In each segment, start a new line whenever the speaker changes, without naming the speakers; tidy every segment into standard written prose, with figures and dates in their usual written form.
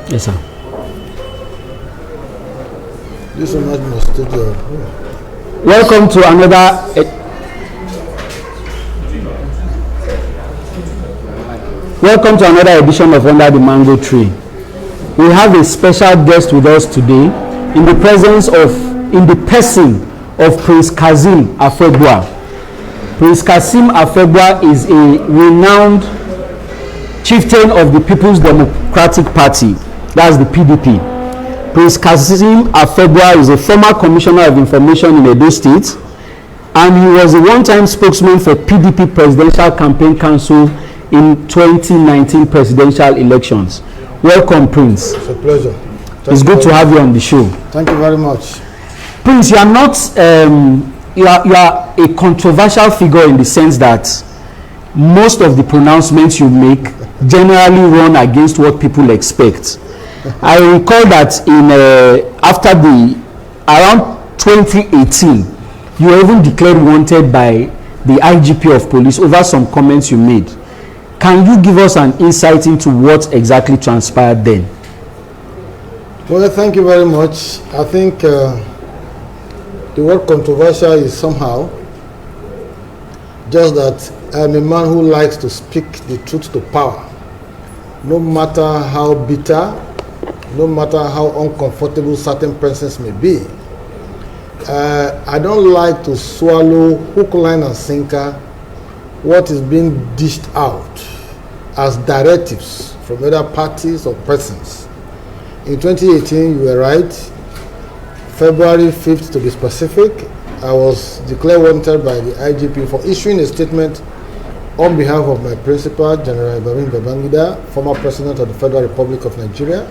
Yes, sir.
This one has my studio.
Welcome to another. Welcome to another edition of Under the Mango Tree. We have a special guest with us today in the person of Prince Kazeem Afegbua. Prince Kazeem Afegbua is a renowned chieftain of the People's Democratic Party, that's the PDP. Prince Kazeem Afegbua is a former commissioner of information in Edo State, and he was a one-time spokesman for PDP Presidential Campaign Council in 2019 presidential elections. Welcome, Prince.
It's a pleasure.
It's good to have you on the show.
Thank you very much.
Prince, you are not you are a controversial figure in the sense that most of the pronouncements you make generally run against what people expect. I recall that in after around 2018, you were even declared wanted by the IGP of police over some comments you made. Can you give us an insight into what exactly transpired then?
Well, thank you very much. I think the word controversial is somehow just that I'm a man who likes to speak the truth to power. No matter how bitter, no matter how uncomfortable certain persons may be. I don't like to swallow hook, line, and sinker what is being dished out as directives from other parties or persons. In 2018, you were right, February 5th to be specific, I was declared wanted by the IGP for issuing a statement on behalf of my principal, General Ibrahim Babangida, former president of the Federal Republic of Nigeria.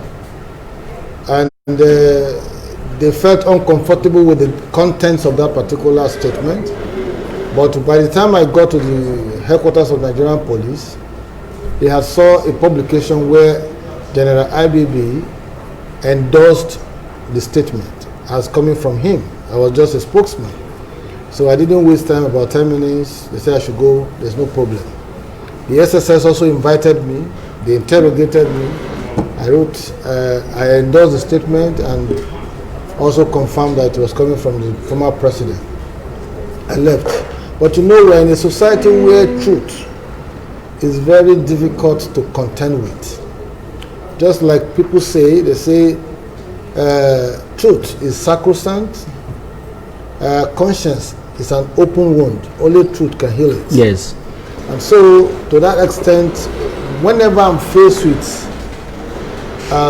And they felt uncomfortable with the contents of that particular statement. But by the time I got to the headquarters of Nigerian police, they had saw a publication where General IBB endorsed the statement as coming from him. I was just a spokesman. So I didn't waste time, about 10 minutes. They said I should go, there's no problem. The SSS also invited me, they interrogated me. I wrote, I endorsed the statement and also confirmed that it was coming from the former president. I left. But you know, we're in a society where truth is very difficult to contend with. Just like people say, they say truth is sacrosanct, conscience is an open wound, only truth can heal it.
Yes.
And so, to that extent, whenever I'm faced with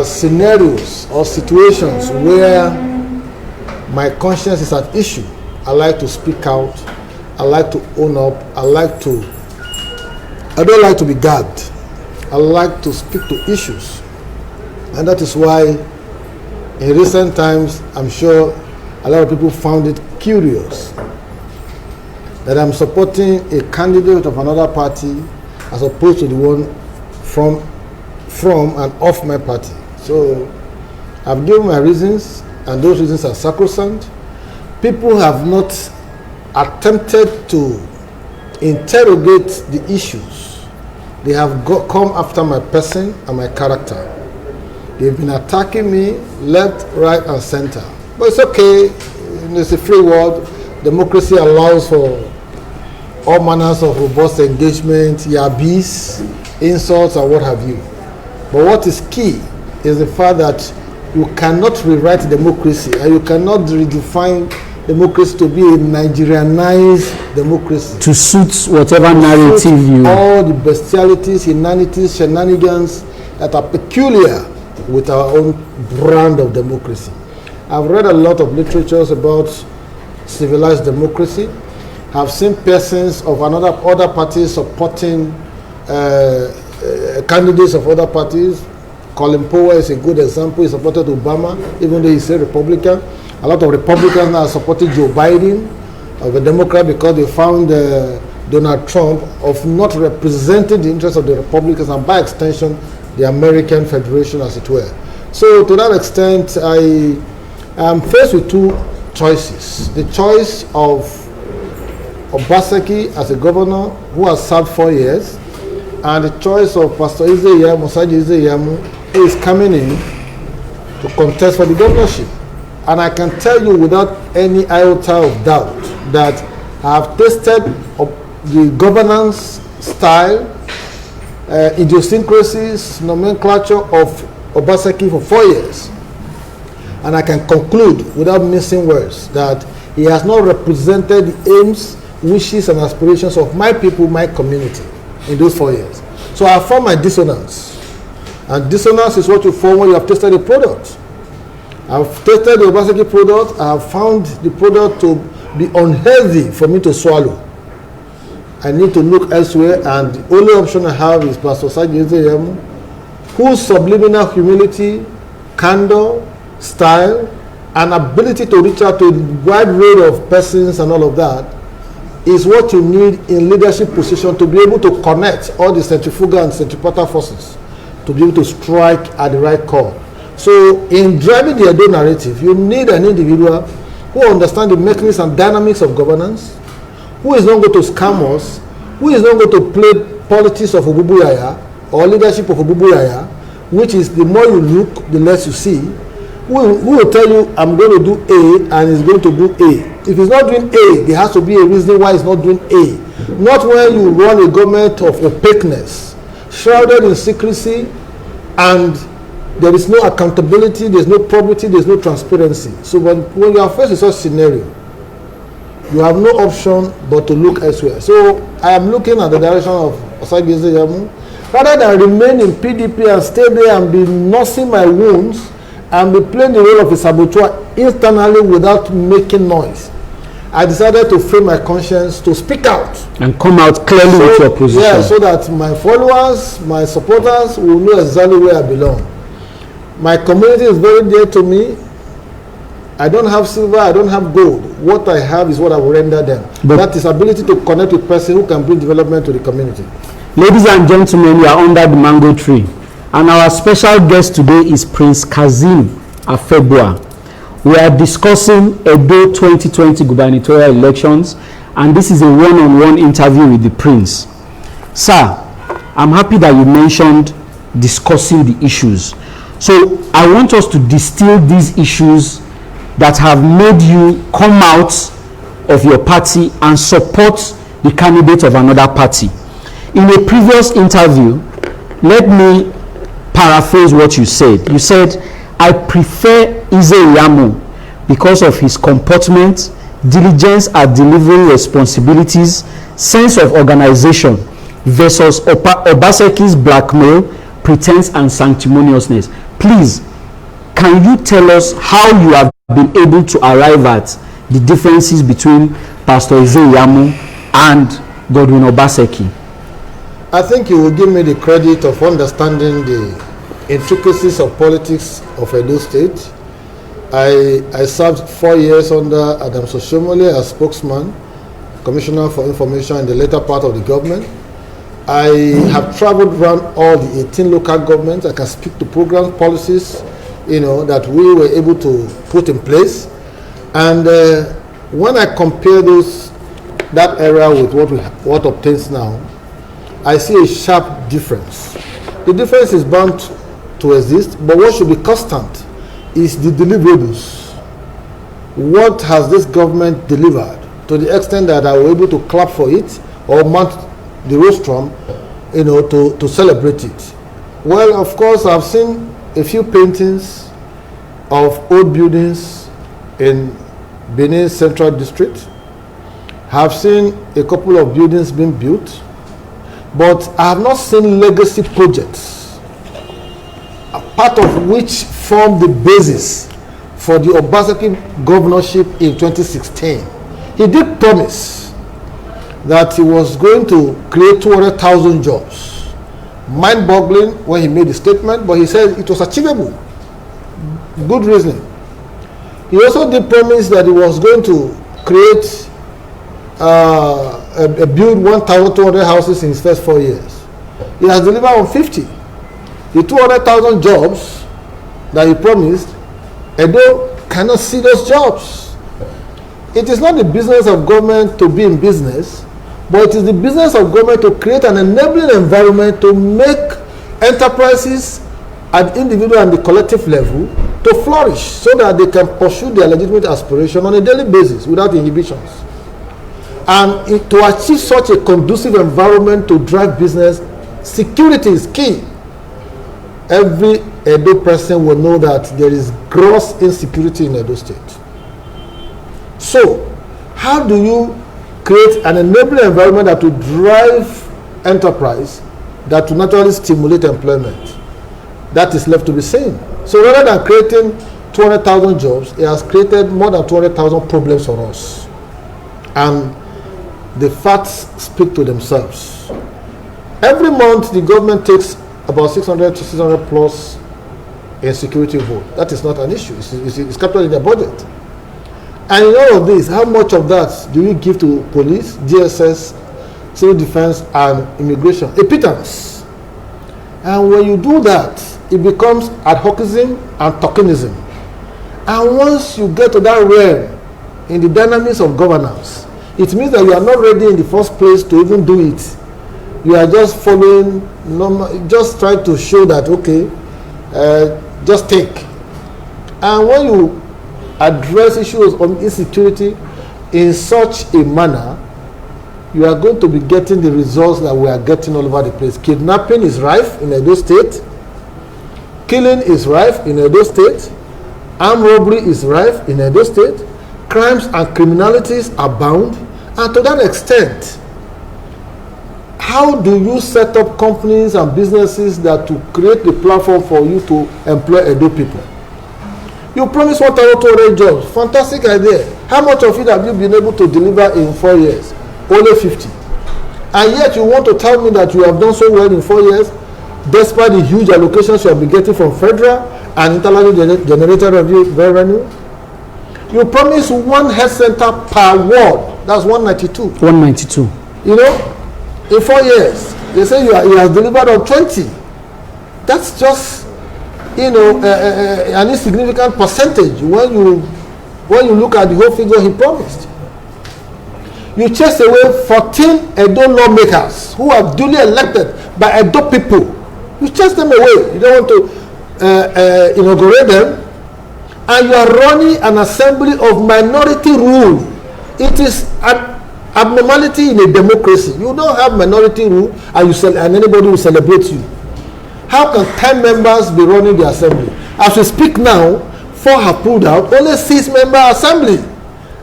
scenarios or situations where my conscience is at issue, I like to speak out, I like to own up, I don't like to be gagged. I like to speak to issues. And that is why in recent times, I'm sure a lot of people found it curious that I'm supporting a candidate of another party as opposed to the one from and of my party. So I've given my reasons, and those reasons are sacrosanct. People have not attempted to interrogate the issues. They have come after my person and my character. They've been attacking me left, right, and center. But it's okay. It's a free world. Democracy allows for all manners of robust engagement, yabis, insults, and what have you. But what is key is the fact that you cannot rewrite democracy and you cannot redefine democracy to be a Nigerianized democracy.
To suit whatever narrative you...
All the bestialities, inanities, shenanigans that are peculiar with our own brand of democracy. I've read a lot of literatures about civilized democracy. I've seen persons of other parties supporting candidates of other parties. Colin Powell is a good example. He supported Obama, even though he's a Republican. A lot of Republicans now supported Joe Biden, of a Democrat, because they found Donald Trump of not representing the interests of the Republicans and by extension the American Federation, as it were. So to that extent, I am faced with two choices. The choice of Obaseki as a governor who has served 4 years, and the choice of Pastor Musaji Ize-Iyamu, who is coming in to contest for the governorship. And I can tell you without any iota of doubt that I have tasted the governance style, idiosyncrasies, nomenclature of Obaseki for 4 years. And I can conclude without missing words that he has not represented the aims, wishes, and aspirations of my people, my community in those 4 years. So I found my dissonance. And dissonance is what you form when you have tasted a product. I've tasted the Obaseki product. I have found the product to be unhealthy for me to swallow. I need to look elsewhere, and the only option I have is Pastor Osagie Ezeyemu, whose subliminal humility, candor, style, and ability to reach out to a wide range of persons and all of that is what you need in leadership position to be able to connect all the centrifugal and centripetal forces to be able to strike at the right call. So in driving the Edo narrative, you need an individual who understands the mechanisms and dynamics of governance, who is not going to scam us, who is not going to play politics of Obubuyaya or leadership of Obubuyaya, which is the more you look, the less you see, who will tell you, I'm going to do A, and is going to do A. If he's not doing A, there has to be a reason why he's not doing A. Not when you run a government of opaqueness, shrouded in secrecy, and there is no accountability, there's no probity, there's no transparency. So when you are faced with such scenario, you have no option but to look elsewhere. So I am looking at the direction of Osagie Ezeyemu. Rather than remain in PDP and stay there and be nursing my wounds and be playing the role of a saboteur internally without making noise, I decided to free my conscience to speak out.
And come out clearly with your position.
Yeah, so that my followers, my supporters will know exactly where I belong. My community is very dear to me. I don't have silver, I don't have gold. What I have is what I will render them. But that is ability to connect with person who can bring development to the community.
Ladies and gentlemen, we are under the mango tree. And our special guest today is Prince Kazeem Afegbua. We are discussing Edo 2020 gubernatorial elections, and this is a one-on-one interview with the Prince. Sir, I'm happy that you mentioned discussing the issues. So I want us to distill these issues that have made you come out of your party and support the candidate of another party. In a previous interview, let me paraphrase what you said. You said, I prefer Ezeyemu because of his comportment, diligence at delivering responsibilities, sense of organization versus Obaseki's blackmail, pretense, and sanctimoniousness. Please, can you tell us how you have been able to arrive at the differences between Pastor Ezeyemu and Godwin Obaseki?
I think you will give me the credit of understanding the intricacies of politics of Edo State. I served 4 years under Adams Oshiomhole as spokesman, Commissioner for Information in the later part of the government. I have traveled around all the 18 local governments. I can speak to programs, policies, that we were able to put in place. And when I compare that era with what obtains now, I see a sharp difference. The difference is bound to exist, but what should be constant is the deliverables. What has this government delivered to the extent that I was able to clap for it or mount the rostrum, to celebrate it? Well, of course, I've seen a few paintings of old buildings in Benin Central District. I've seen a couple of buildings being built, but I have not seen legacy projects, a part of which formed the basis for the Obaseki governorship in 2016. He did promise that he was going to create 200,000 jobs. Mind-boggling when he made the statement, but he said it was achievable. Good reasoning. He also did promise that he was going to create build 1,200 houses in his first 4 years. He has delivered on 50. The 200,000 jobs that he promised, Edo cannot see those jobs. It is not the business of government to be in business, but it is the business of government to create an enabling environment to make enterprises at the individual and the collective level to flourish so that they can pursue their legitimate aspiration on a daily basis without inhibitions. And to achieve such a conducive environment to drive business, security is key. Every Edo person will know that there is gross insecurity in Edo State. So, how do you create an enabling environment that will drive enterprise, that will naturally stimulate employment? That is left to be seen. So rather than creating 200,000 jobs, it has created more than 200,000 problems for us. And the facts speak to themselves. Every month, the government takes about 600 to 600 plus in security vote. That is not an issue. It's captured in the budget. And in all of this, how much of that do you give to police, DSS, civil defense, and immigration? A pittance. And when you do that, it becomes ad hocism and tokenism. And once you get to that realm in the dynamics of governance, it means that you are not ready in the first place to even do it. You are just following, just trying to show that, okay, just take. And when you address issues of insecurity in such a manner, you are going to be getting the results that we are getting all over the place. Kidnapping is rife in Edo State. Killing is rife in Edo State. Armed robbery is rife in Edo State. Crimes and criminalities abound. And to that extent, how do you set up companies and businesses that to create the platform for you to employ Edo people? You promise 1,200 jobs. Fantastic idea. How much of it have you been able to deliver in 4 years? Only 50. And yet you want to tell me that you have done so well in 4 years, despite the huge allocations you have been getting from federal and internally generated revenue? You promise one health center per ward. That's 192.
192.
You know, in 4 years, they say you have delivered on 20. That's just, you know, an insignificant percentage when you look at the whole figure he promised. You chase away 14 Edo lawmakers who are duly elected by Edo people. You chase them away. You don't want to inaugurate them. And you are running an assembly of minority rule. It is an abnormality in a democracy. You don't have minority rule and anybody will celebrate you. How can 10 members be running the assembly? As we speak now, 4 have pulled out, only 6-member assembly.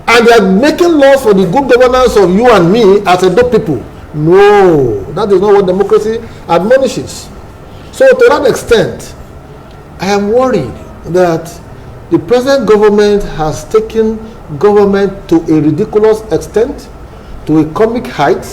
And they are making laws for the good governance of you and me as Edo people. No, that is not what democracy admonishes. So to that extent, I am worried that the present government has taken government to a ridiculous extent, to a comic height,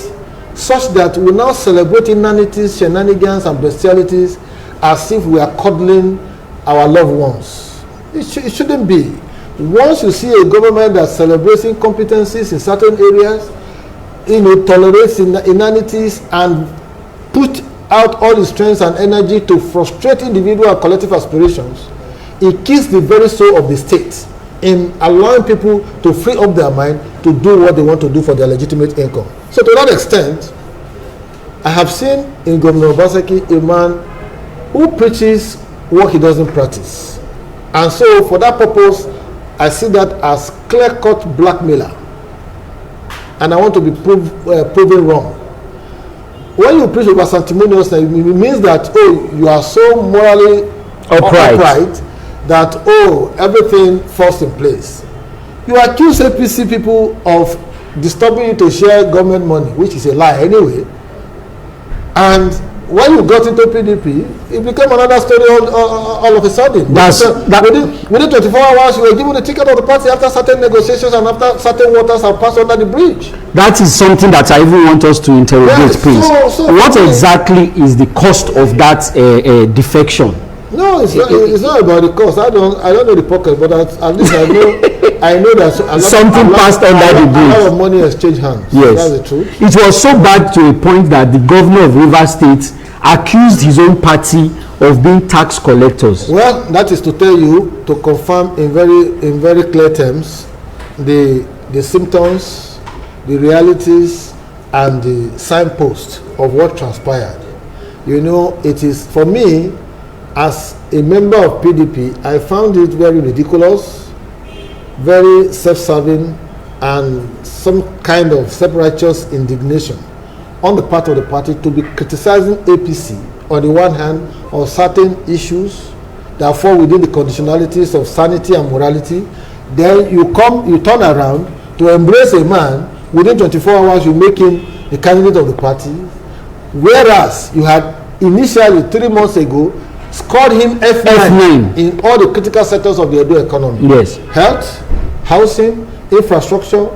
such that we now celebrate inanities, shenanigans, and bestialities as if we are coddling our loved ones. It shouldn't be. Once you see a government that's celebrating competencies in certain areas, tolerates inanities and put out all its strength and energy to frustrate individual and collective aspirations, it kills the very soul of the state in allowing people to free up their mind to do what they want to do for their legitimate income. So to that extent, I have seen in Governor Obaseki a man who preaches what he doesn't practice. And so for that purpose, I see that as clear-cut blackmailer. And I want to be proven wrong. When you preach over sanctimonious, it means that, you are so morally upright that, everything falls in place. You accuse APC people of disturbing you to share government money, which is a lie anyway. And when you got into PDP, it became another story all of a sudden. Within 24 hours, you were given the ticket of the party after certain negotiations and after certain waters have passed under the bridge.
That is something that I even want us to interrogate, please. What exactly is the cost of that defection?
No, it's not about the cost. I don't know the pocket, but at least I know that
something passed under the bridge.
A lot of money exchanged hands.
Yes,
that's the truth.
It was so bad to a point that the governor of Rivers State accused his own party of being tax collectors.
Well, that is to tell you, to confirm in very clear terms the symptoms, the realities, and the signpost of what transpired. You know, it is, for me, as a member of PDP, I found it very ridiculous, very self-serving, and some kind of self-righteous indignation on the part of the party to be criticizing APC on the one hand on certain issues that fall within the conditionalities of sanity and morality. Then you turn around to embrace a man, within 24 hours you make him the candidate of the party, whereas you had initially 3 months ago scored him F9 in all the critical sectors of the Edo economy.
Yes.
Health, housing, infrastructure,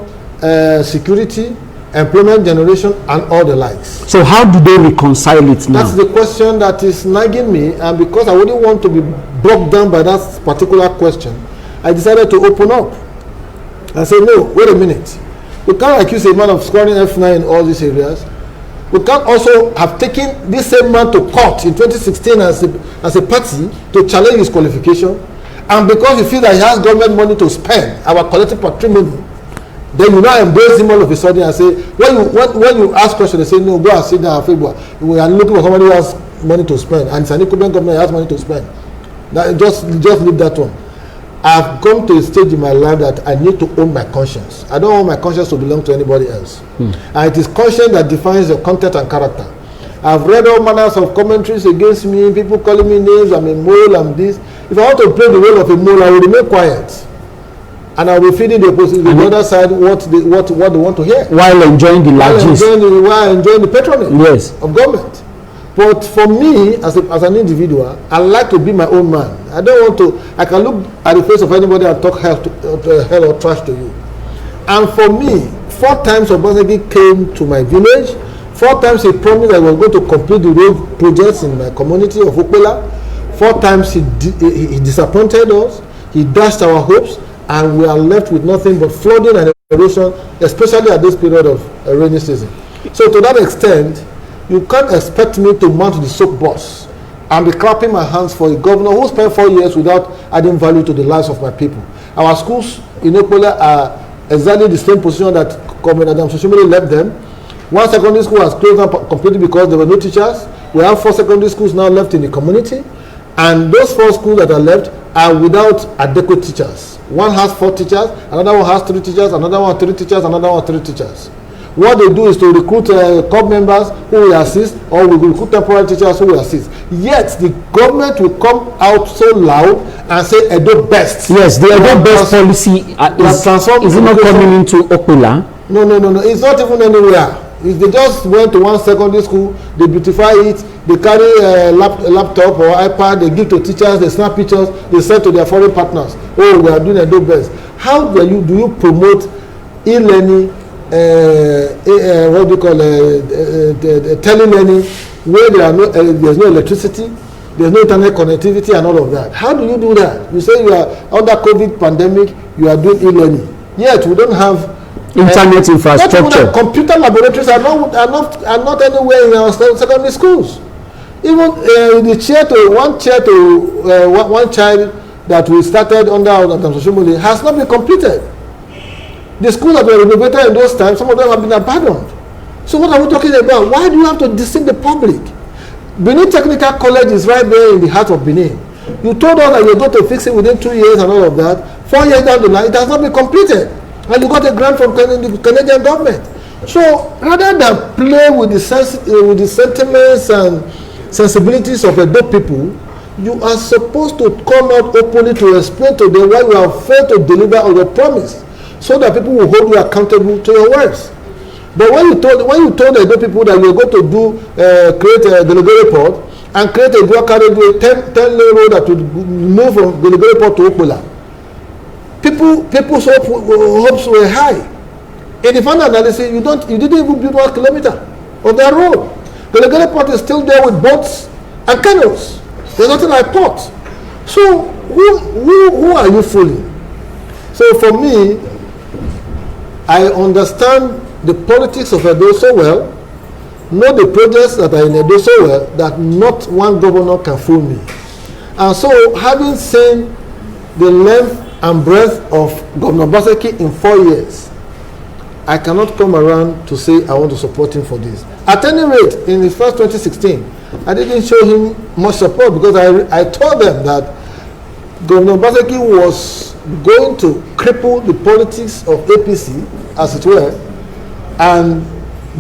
security, employment generation, and all the likes.
So how do they reconcile it now?
That's the question that is nagging me, and because I wouldn't want to be bogged down by that particular question, I decided to open up and say, no, wait a minute. We can't accuse a man of scoring F9 in all these areas. We can't also have taken this same man to court in 2016 as a party to challenge his qualification, and because you feel that he has government money to spend, our collective patrimony, then you now embrace him all of a sudden and say, when you ask questions, they say, no, go and sit down, we are looking for somebody who has money to spend, and it's an incumbent government that has money to spend. That, just leave that one. I've come to a stage in my life that I need to own my conscience. I don't want my conscience to belong to anybody else. And it is conscience that defines your content and character. I've read all manners of commentaries against me, people calling me names, I'm a mole, I'm this. If I want to play the role of a mole, I will remain quiet. And I'll be feeding the opposition, the other side, what they want to hear.
While enjoying the largest.
While enjoying the patronage of government. But for me, as an individual, I like to be my own man. I don't want to, I can look at the face of anybody and talk hell or trash to you. And for me, 4 times Obaseki came to my village. 4 times he promised I was going to complete the road projects in my community of Okpela. 4 times he disappointed us. He dashed our hopes. And we are left with nothing but flooding and erosion, especially at this period of rainy season. So to that extent, you can't expect me to mount the soapbox and be clapping my hands for a governor who spent 4 years without adding value to the lives of my people. Our schools in Okpela are exactly the same position that Comrade Adam Soshimele left them. 1 secondary school has closed down completely because there were no teachers. We have 4 secondary schools now left in the community, and those 4 schools that are left are without adequate teachers. One has 4 teachers, another one has 3 teachers, another one 3 teachers, another one 3 teachers. What they do is to recruit corps members who will assist, or we will recruit temporary teachers who will assist. Yet the government will come out so loud and say Edo best.
Yes, the Edo best policy is it not coming into Okpela?
No. It's not even anywhere. They just went to one secondary school, they beautify it, they carry a laptop or iPad, they give to teachers, they snap pictures, they send to their foreign partners. Oh, we are doing Edo best. How do you promote e-learning, what do you call tele-learning, where there's no electricity, there's no internet connectivity and all of that? How do you do that? You say you are under COVID pandemic, you are doing e-learning. Yet we don't have
internet infrastructure.
Computer laboratories are not anywhere in our secondary schools. Even one child that we started under Adam Soshimele has not been completed. The schools that were renovated in those times, some of them have been abandoned. So what are we talking about? Why do you have to deceive the public? Benin Technical College is right there in the heart of Benin. You told us that you're going to fix it within 2 years and all of that. 4 years down the line, it has not been completed. And you got a grant from the Canadian government. So rather than play with the sentiments and sensibilities of Edo people, you are supposed to come out openly to explain to them why you have failed to deliver on your promise, so that people will hold you accountable to your words. But when you told the Edo people that you are going to create a Gologolo port and create a dual carriageway 10-lane road that will move from Gologolo port to Okpela, people's hopes were high. In the final analysis, you didn't even build 1 kilometer of that road. The Gologolo port is still there with boats and canoes. There's nothing like port. So who are you fooling? So for me, I understand the politics of Edo so well, know the projects that are in Edo so well, that not one governor can fool me. And so having seen the length and breadth of Governor Obaseki in 4 years, I cannot come around to say I want to support him for this. At any rate, in his first 2016, I didn't show him much support because I told them that Governor Obaseki was going to cripple the politics of APC, as it were, and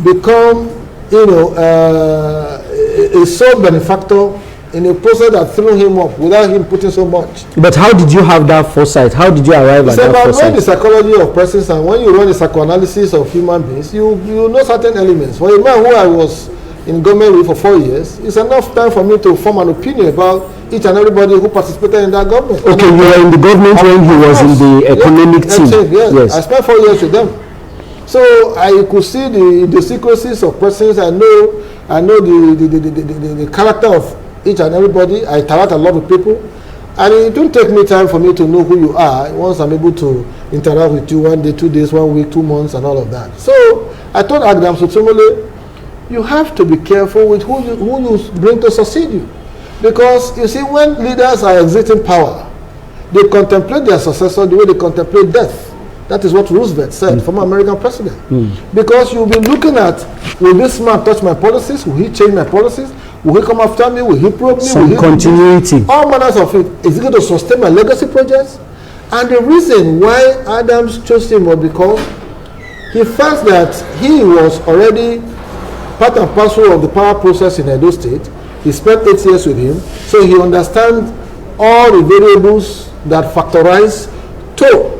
become, a sole benefactor in a process that threw him up without him putting so much.
But how did you have that foresight? How did you arrive at that foresight?
It's about the psychology of persons, and when you run the psychoanalysis of human beings, you know certain elements. For a man who I was in government with for 4 years, it's enough time for me to form an opinion about each and everybody who participated in that government.
Okay, you were in the government when he was in the economic team.
Yes. I spent 4 years with them. So I could see the sequences of persons. I know the character of each and everybody. I interact a lot with people, and it don't take me time for me to know who you are once I'm able to interact with you 1 day, 2 days, 1 week, 2 months, and all of that. So I told Adams Oshomole, you have to be careful with who you bring to succeed you, because you see, when leaders are exiting power, they contemplate their successor the way they contemplate death. That is what Roosevelt said, former American president. Because you'll be looking at, will this man touch my policies? Will he change my policies? Will he come after me? Will he probe me?
Some continuity.
All manners of it. Is he going to sustain my legacy projects? And the reason why Adams chose him was because he felt that he was already part and parcel of the power process in Edo State. He spent 8 years with him, so he understands all the variables that factorize to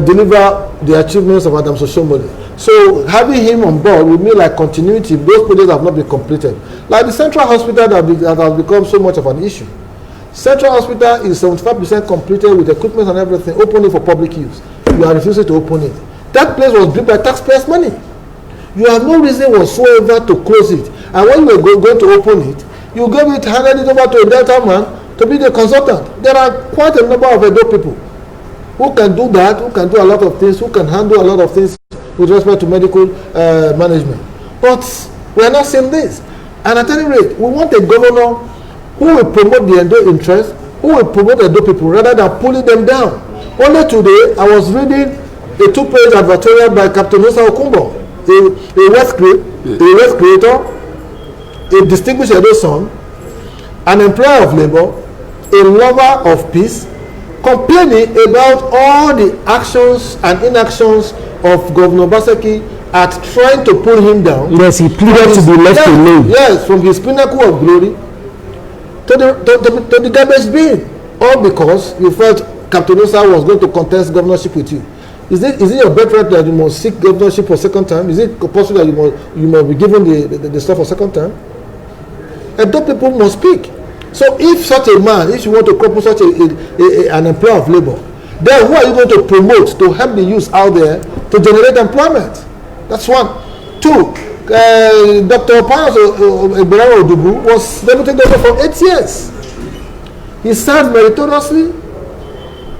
deliver the achievements of Adams Oshomole. So having him on board would mean like continuity. Those projects have not been completed. Like the Central Hospital that has become so much of an issue. Central Hospital is 75% completed with equipment and everything, opening for public use. You are refusing to open it. That place was built by taxpayers' money. You have no reason whatsoever to close it. And when you were going to open it, you handed it over to a Delta man to be the consultant. There are quite a number of Edo people who can do that, who can do a lot of things, who can handle a lot of things with respect to medical management. But we are not seeing this. And at any rate, we want a governor who will promote the Edo interest, who will promote Edo people rather than pulling them down. Only today, I was reading a 2-page advertorial by Captain Musa Okumbo, a wealth creator, a distinguished Edo son, an employer of labor, a lover of peace, complaining about all the actions and inactions of Governor Obaseki at trying to pull him down.
Yes, he pleaded to be left alone.
Yes, from his pinnacle of glory to the garbage bin, all because you felt Captain Musa was going to contest governorship with you. Is it your birthright that you must seek governorship for second time? Is it possible that you must be given the stuff for second time? Edo people must speak. So if such a man, if you want to cripple such an employer of labor, then who are you going to promote to help the youth out there to generate employment? That's one. Two, Dr. Pius Egberawo Odubu was deputy governor for 8 years. He served meritoriously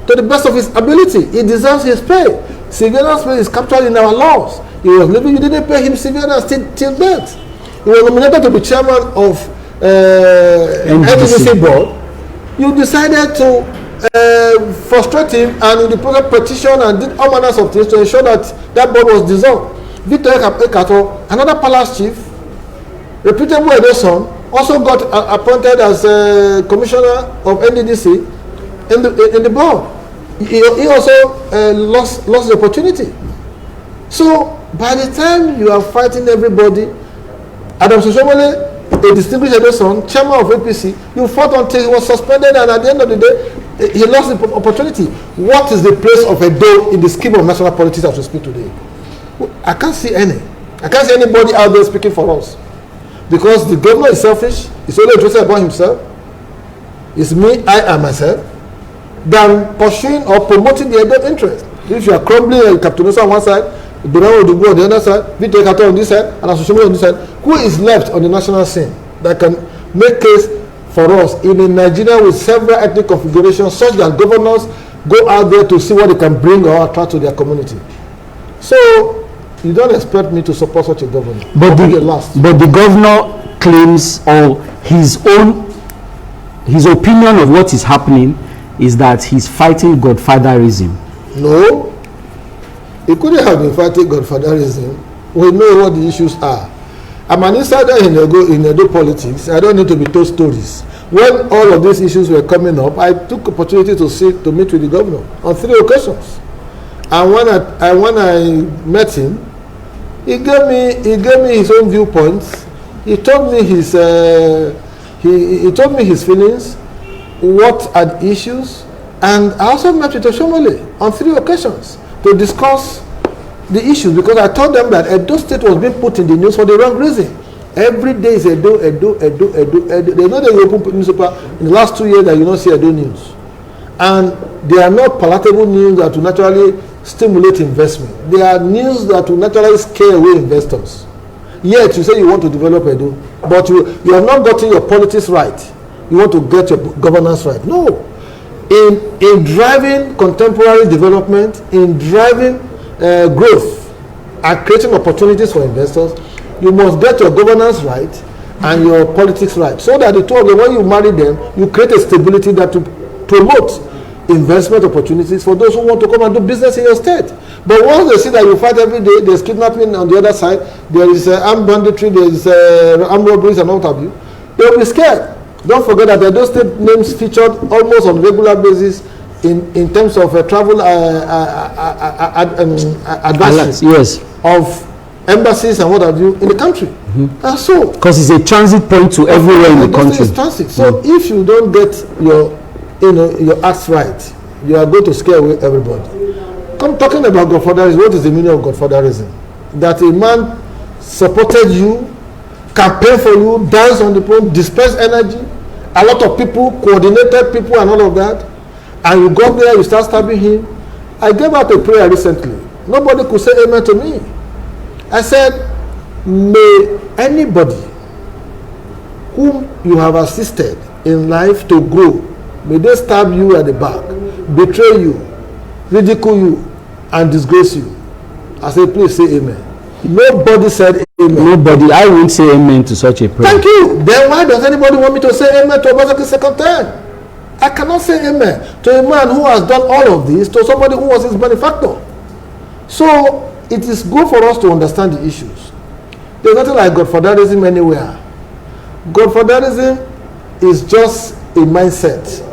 to the best of his ability. He deserves his pay. Civilians' pay is captured in our laws. He was living, you didn't pay him civilians till death. He was nominated to be chairman of NDDC board. You decided to frustrate him, and in the process petition and did all manners of things to ensure that that board was dissolved. Victor Ekato, another palace chief, reputable Edo son, also got appointed as commissioner of NDDC in the board. He also lost the opportunity. So by the time you are fighting everybody, Adams Oshomole, a distinguished Edo son, chairman of APC, you fought until he was suspended, and at the end of the day, he lost the opportunity. What is the place of Edo in the scheme of national politics as we speak today? I can't see any. I can't see anybody out there speaking for us. Because the governor is selfish, he's only interested about himself. It's me, I, and myself, than pursuing or promoting the Edo interest. If you are crumbling Captain Musa on one side, Egberawo Odubu on the other side, Victor Ekato on this side, and Oshomole on this side, who is left on the national scene that can make case for us in a Nigeria with several ethnic configurations, such that governors go out there to see what they can bring or attract to their community? So you don't expect me to support such a governor. But
the governor claims, or his opinion of what is happening is that he's fighting godfatherism.
No, he couldn't have been fighting godfatherism. We know what the issues are. I'm an insider in Edo politics. I don't need to be told stories. When all of these issues were coming up, I took opportunity to meet with the governor on 3 occasions. And when I met him, he gave me his own viewpoints. He told me his he told me his feelings, what are the issues, and I also met with Oshomole on 3 occasions to discuss the issues, because I told them that Edo State was being put in the news for the wrong reason. Every day is Edo. They know that you open newspaper in the last 2 years that you don't see Edo news, and they are not palatable news that will naturally stimulate investment. They are news that will naturally scare away investors. Yet you say you want to develop Edo, but you have not gotten your politics right. You want to get your governance right. No. In driving contemporary development, in driving growth and creating opportunities for investors, you must get your governance right and your politics right, so that the two of them, when you marry them, you create a stability that will promote investment opportunities for those who want to come and do business in your state. But once they see that you fight every day, there's kidnapping on the other side, there is armed banditry, there is armed robberies and what have you, they'll be scared. Don't forget that the Edo State names featured almost on a regular basis in terms of travel advisory of embassies and what have you in the country. So
because it's a transit point to everywhere in the country.
Transit. So if you don't get your acts right, you are going to scare away everybody. Come talking about godfatherism. What is the meaning of godfatherism? That a man supported you, campaigned for you, danced on the pole, dispersed energy, a lot of people, coordinated people and all of that, and you go there, you start stabbing him. I gave out a prayer recently. Nobody could say amen to me. I said, may anybody whom you have assisted in life to grow, may they stab you at the back, betray you, ridicule you, and disgrace you. I said, please say amen. Nobody said amen.
Nobody. I won't say amen to such a prayer.
Thank you. Then why does anybody want me to say amen to Obasanjo's second term? I cannot say amen to a man who has done all of this to somebody who was his benefactor. So it is good for us to understand the issues. There's nothing like godfatherism anywhere. Godfatherism is just a mindset.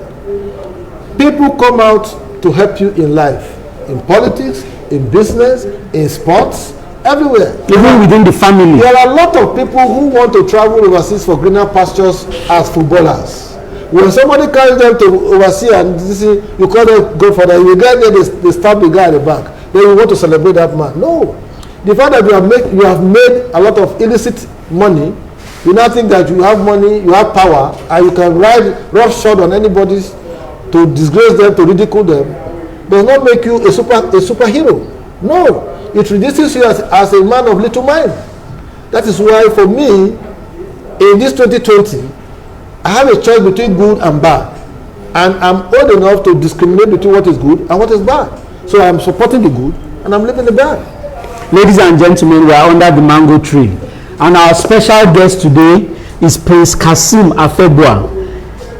People come out to help you in life, in politics, in business, in sports, everywhere.
Even within the family.
There are a lot of people who want to travel overseas for greener pastures as footballers. When somebody carries them to overseas and you call them godfather, you get there, they stab the guy at the back. Then you want to celebrate that man. No. The fact that you have made a lot of illicit money, you now think that you have money, you have power, and you can ride roughshod on anybody to disgrace them, to ridicule them, does not make you a superhero. No. It reduces you as a man of little mind. That is why for me, in this 2020, I have a choice between good and bad. And I'm old enough to discriminate between what is good and what is bad. So I'm supporting the good and I'm leaving the bad.
Ladies and gentlemen, we are under the mango tree. And our special guest today is Prince Kasim Afebua.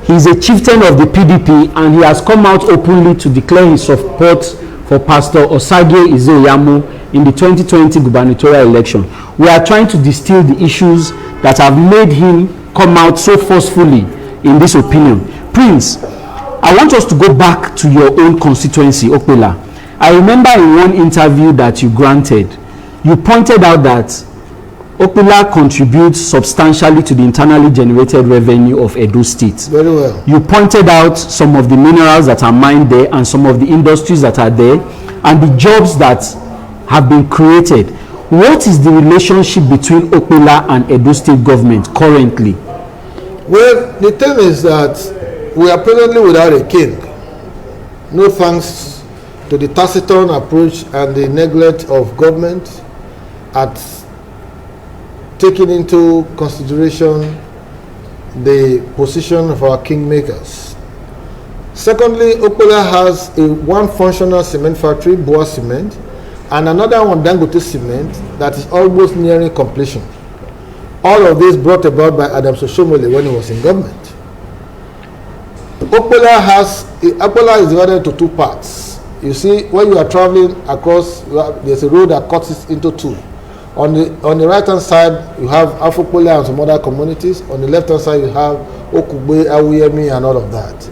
He is a chieftain of the PDP and he has come out openly to declare his support for Pastor Osagie Ize-Iyamu in the 2020 gubernatorial election. We are trying to distill the issues that have made him come out so forcefully in this opinion. Prince, I want us to go back to your own constituency, Okpela. I remember in one interview that you granted, you pointed out that Okpela contributes substantially to the internally generated revenue of Edo State.
Very well.
You pointed out some of the minerals that are mined there and some of the industries that are there and the jobs that have been created. What is the relationship between Okpela and Edo State government currently?
Well, the thing is that we are presently without a king. No thanks to the taciturn approach and the neglect of government at taking into consideration the position of our kingmakers. Secondly, Okpela has one functional cement factory, Boa Cement, and another one, Dangote Cement, that is almost nearing completion. All of this brought about by Adams Oshomole when he was in government. Okpela is divided into 2 parts. You see, when you are traveling across, there's a road that cuts it into 2. On the right hand side, you have Afokole and some other communities. On the left hand side, you have Okugbe, Awuyemi, and all of that.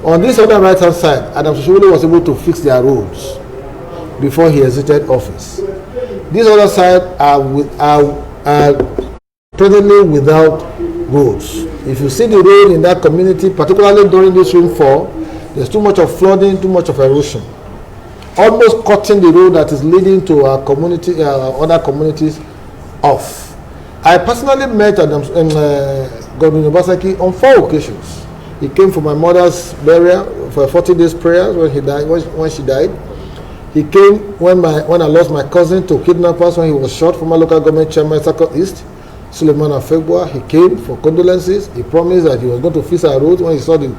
On this other right hand side, Adam Soshomole was able to fix their roads before he exited office. This other side are presently without roads. If you see the road in that community, particularly during this rainfall, there's too much of flooding, too much of erosion, almost cutting the road that is leading to our community, other communities off. I personally met Governor Obaseki on 4 occasions. He came for my mother's burial for 40 days prayers when she died. He came when I lost my cousin to kidnappers when he was shot, former local government chairman Circle East, Suleiman Afegwa. He came for condolences. He promised that he was going to fix our roads when he saw the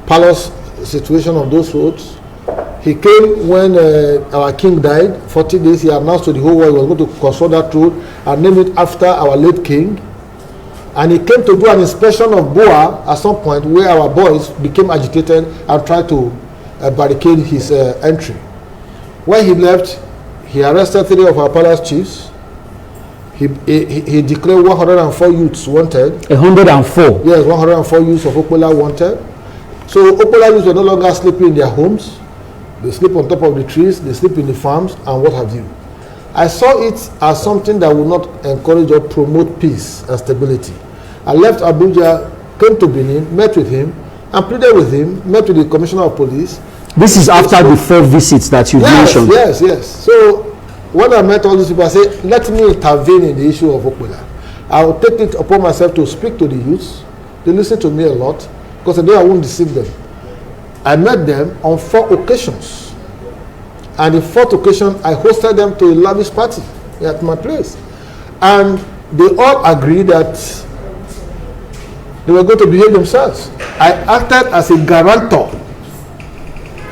palace situation of those roads. He came when our king died, 40 days. He announced to the whole world he was going to construct that road and name it after our late king. And he came to do an inspection of Boa at some point where our boys became agitated and tried to barricade his entry. When he left, he arrested 3 of our palace chiefs. He declared 104 youths wanted.
104?
Yes, 104 youths of Okpola wanted. So Okpola youths were no longer sleeping in their homes. They sleep on top of the trees, they sleep in the farms, and what have you. I saw it as something that would not encourage or promote peace and stability. I left Abuja, came to Benin, met with him, and pleaded with him, met with the Commissioner of Police.
This is after the 4 visits that you mentioned.
Yes. So when I met all these people, I said, let me intervene in the issue of Okpola. I will take it upon myself to speak to the youths. They listen to me a lot because I know I won't deceive them. I met them on 4 occasions. And the 4th occasion, I hosted them to a lavish party at my place. And they all agreed that they were going to behave themselves. I acted as a guarantor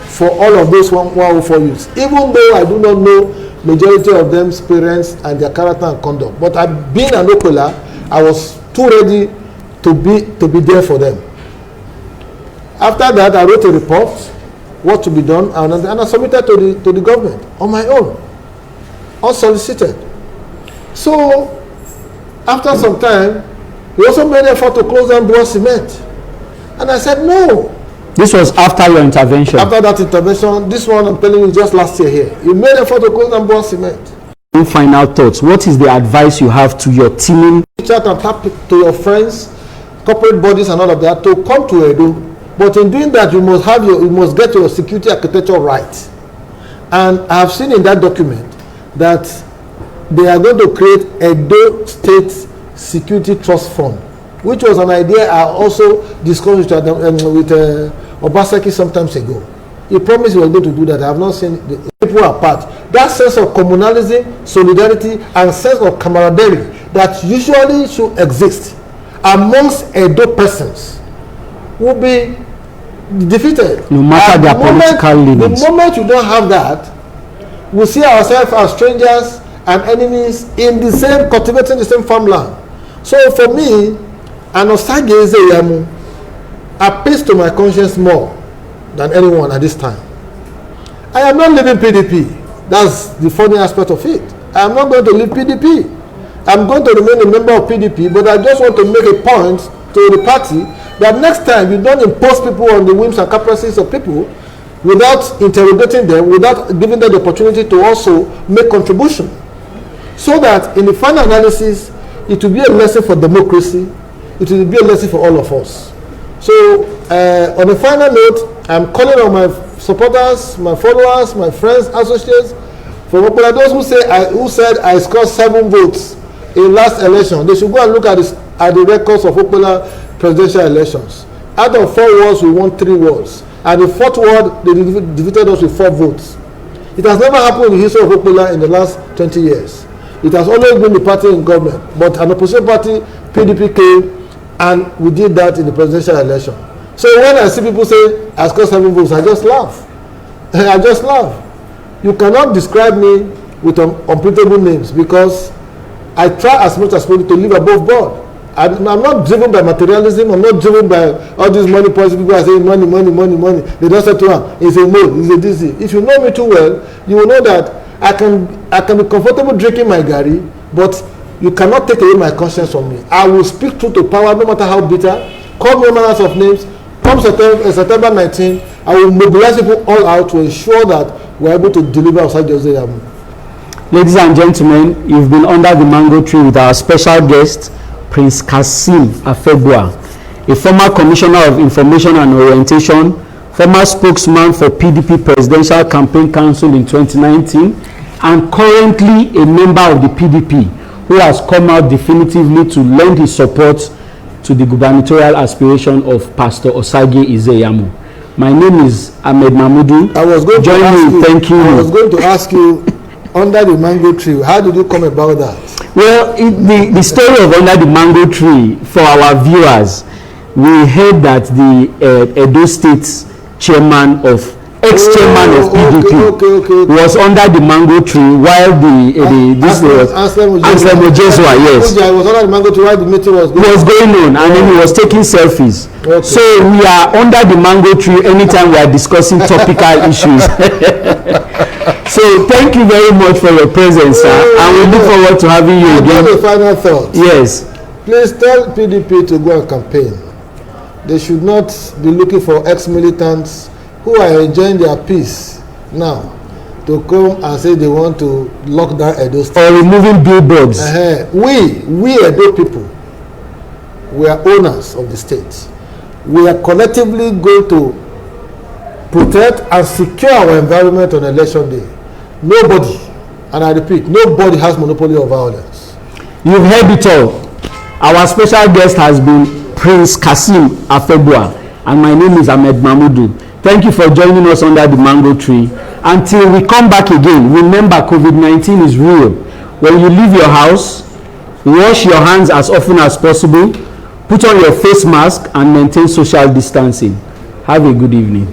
for all of those 104 youths, even though I do not know majority of them's parents and their character and conduct. But being an Okpola, I was too ready to be there for them. After that, I wrote a report, what to be done, and I submitted to the government on my own, unsolicited. So, after some time, we also made an effort to close down Boa Cement. And I said, no.
This was after your intervention? After
that intervention, this one I'm telling you just last year here. You made an effort to close down Boa Cement.
Final thoughts. What is the advice you have to your team?
Reach out and tap to your friends, corporate bodies and all of that to come to Edo. But in doing that, you must get your security architecture right. And I have seen in that document that they are going to create Edo State Security Trust Fund, which was an idea I also discussed with Obaseki some time ago. He promised he was going to do that. I have not seen the people apart. That sense of communalism, solidarity, and sense of camaraderie that usually should exist amongst Edo persons will be defeated.
No matter their political leanings.
The moment you don't have that, we see ourselves as strangers and enemies in the same, cultivating the same farmland. So for me, an Osage Yamu appeals to my conscience more than anyone at this time. I am not leaving PDP. That's the funny aspect of it. I am not going to leave PDP. I'm going to remain a member of PDP, but I just want to make a point to the party that next time you don't impose people on the whims and caprices of people without interrogating them, without giving them the opportunity to also make contribution. So that in the final analysis, it will be a lesson for democracy, it will be a lesson for all of us. So on a final note, I'm calling on my supporters, my followers, my friends, associates, for those who said I scored 7 votes in last election, they should go and look at the records of Okpola presidential elections. Out of 4 wards, we won 3 wards. And the 4th ward, they defeated us with 4 votes. It has never happened in the history of Okpola in the last 20 years. It has always been the party in government. But an opposition party, PDP, came, and we did that in the presidential election. So when I see people say, I scored 7 votes, I just laugh. I just laugh. You cannot describe me with unprintable names because I try as much as possible to live above board. I'm not driven by materialism. I'm not driven by all these money policy. People are saying money, money, money, money. They don't say to one, it's a no, it's a this. If you know me too well, you will know that I can be comfortable drinking my gari But you cannot take away my conscience from me. I will speak truth to power, no matter how bitter. Call no manners of names. Come September 19, I will mobilize people all out to ensure that we are able to deliver Osagie Ezeyamu.
Ladies and gentlemen, you've been under the mango tree with our special guest, Prince Kazeem Afegbua, a former Commissioner of Information and Orientation, former spokesman for PDP Presidential Campaign Council in 2019, and currently a member of the PDP, who has come out definitively to lend his support to the gubernatorial aspiration of Pastor Osagie Ezeyamu. My name is Ahmed Mahmoudou.
I was going to ask you, under the mango tree, how did you come about that?
Well, the story of Under the Mango Tree, for our viewers, we heard that the Edo State chairman of ex-chairman of PDP was under the mango tree while Anselm Ojesua, yes,
was under the mango tree while the meeting was
going on, and then he was taking selfies. Okay. So we are under the mango tree anytime we are discussing topical issues. So thank you very much for your presence, sir, and we look forward to having you again.
A final thought.
Yes.
Please tell PDP to go and campaign. They should not be looking for ex-militants who are enjoying their peace now to come and say they want to lock down Edo State.
Or removing billboards.
We Edo people, we are owners of the state. We are collectively going to protect and secure our environment on election day. Nobody, and I repeat, nobody has monopoly of violence.
You've heard it all. Our special guest has been Prince Kazeem Afegbua, and my name is Ahmed Mahmoudou. Thank you for joining us under the mango tree. Until we come back again, remember COVID-19 is real. When you leave your house, wash your hands as often as possible, put on your face mask, and maintain social distancing. Have a good evening.